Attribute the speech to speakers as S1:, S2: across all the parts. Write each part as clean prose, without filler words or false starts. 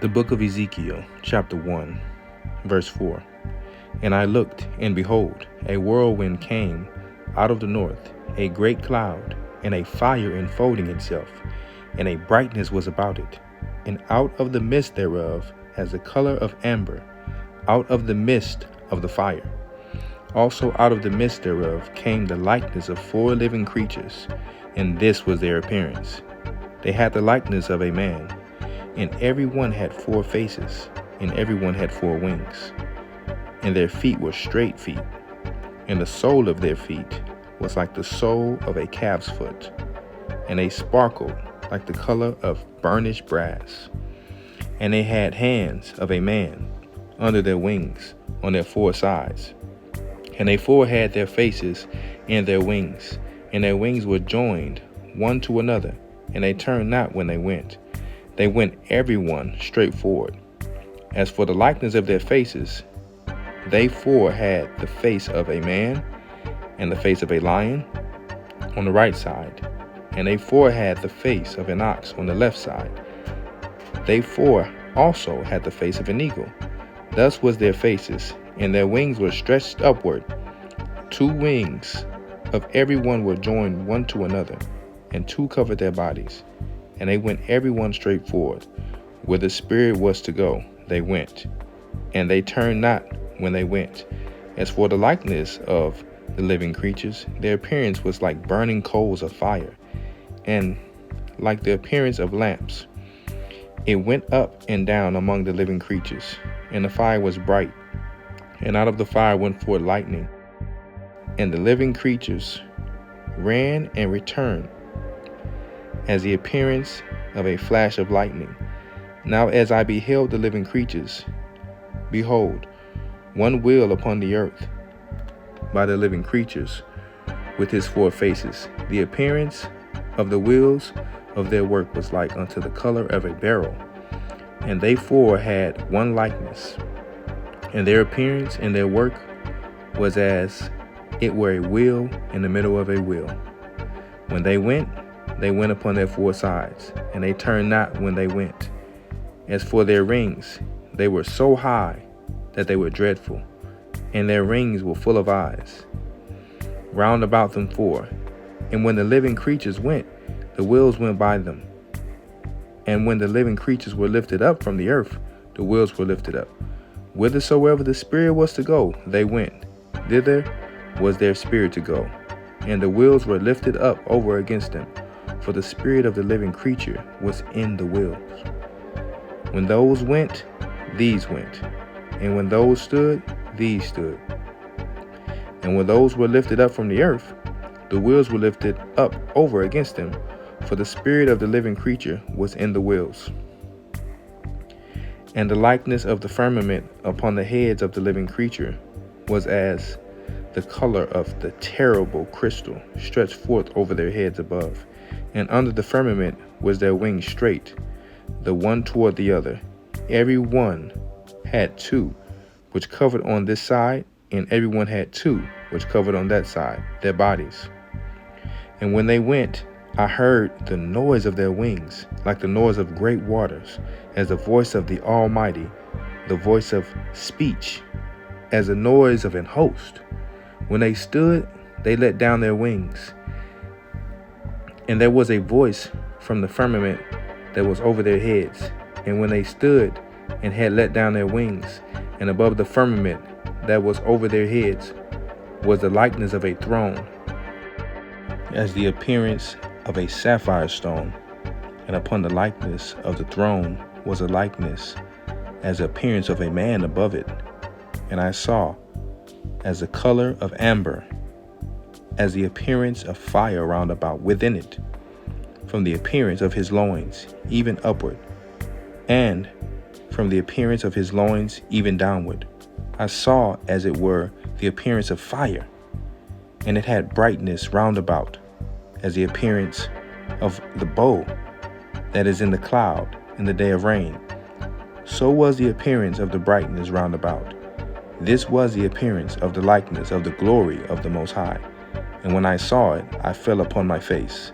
S1: The book of Ezekiel, chapter 1, verse 4. And I looked, and behold, a whirlwind came out of the north, a great cloud, and a fire enfolding itself, and a brightness was about it. And out of the midst thereof, as the color of amber, out of the midst of the fire. Also out of the midst thereof came the likeness of 4 living creatures, and this was their appearance. They had the likeness of a man, and every one had 4 faces, and every one had 4 wings. And their feet were straight feet, and the sole of their feet was like the sole of a calf's foot, and they sparkled like the color of burnished brass. And they had hands of a man under their wings on their 4 sides. And they 4 had their faces and their wings were joined one to another, and they turned not when they went. They went every one straight forward. As for the likeness of their faces, they 4 had the face of a man and the face of a lion on the right side, and they 4 had the face of an ox on the left side. They 4 also had the face of an eagle. Thus was their faces, and their wings were stretched upward. 2 wings of every one were joined one to another, and 2 covered their bodies. And they went every one straight forward. Where the Spirit was to go, they went, and they turned not when they went. As for the likeness of the living creatures, their appearance was like burning coals of fire, and like the appearance of lamps. It went up and down among the living creatures, and the fire was bright, and out of the fire went forth lightning. And the living creatures ran and returned as the appearance of a flash of lightning. Now as I beheld the living creatures, behold, one wheel upon the earth by the living creatures with his 4 faces. The appearance of the wheels of their work was like unto the color of a beryl, and they 4 had one likeness, and their appearance and their work was as it were a wheel in the middle of a wheel. When they went upon their 4 sides, and they turned not when they went. As for their rings, they were so high that they were dreadful, and their rings were full of eyes, round about them 4. And when the living creatures went, the wheels went by them. And when the living creatures were lifted up from the earth, the wheels were lifted up. Whithersoever the Spirit was to go, they went. Thither was their spirit to go. And the wheels were lifted up over against them, for the spirit of the living creature was in the wheels. When those went, these went. And when those stood, these stood. And when those were lifted up from the earth, the wheels were lifted up over against them, for the spirit of the living creature was in the wheels. And the likeness of the firmament upon the heads of the living creature was as the color of the terrible crystal stretched forth over their heads above. And under the firmament was their wings straight, the one toward the other. Every one had 2, which covered on this side, and every one had 2, which covered on that side, their bodies. And when they went, I heard the noise of their wings, like the noise of great waters, as the voice of the Almighty, the voice of speech, as the noise of an host. When they stood, they let down their wings. And there was a voice from the firmament that was over their heads. And when they stood and had let down their wings, and above the firmament that was over their heads was the likeness of a throne, as the appearance of a sapphire stone. And upon the likeness of the throne was a likeness as the appearance of a man above it. And I saw as the color of amber, as the appearance of fire round about within it, from the appearance of his loins even upward, and from the appearance of his loins even downward. I saw as it were the appearance of fire, and it had brightness round about, as the appearance of the bow that is in the cloud in the day of rain. So was the appearance of the brightness round about. This was the appearance of the likeness of the glory of the Most High. And when I saw it, I fell upon my face,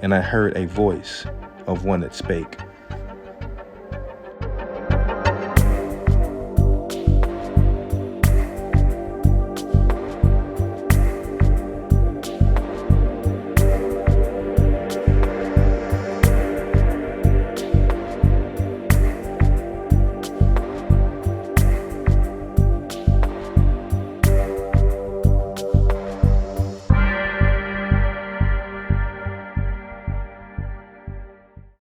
S1: and I heard a voice of one that spake.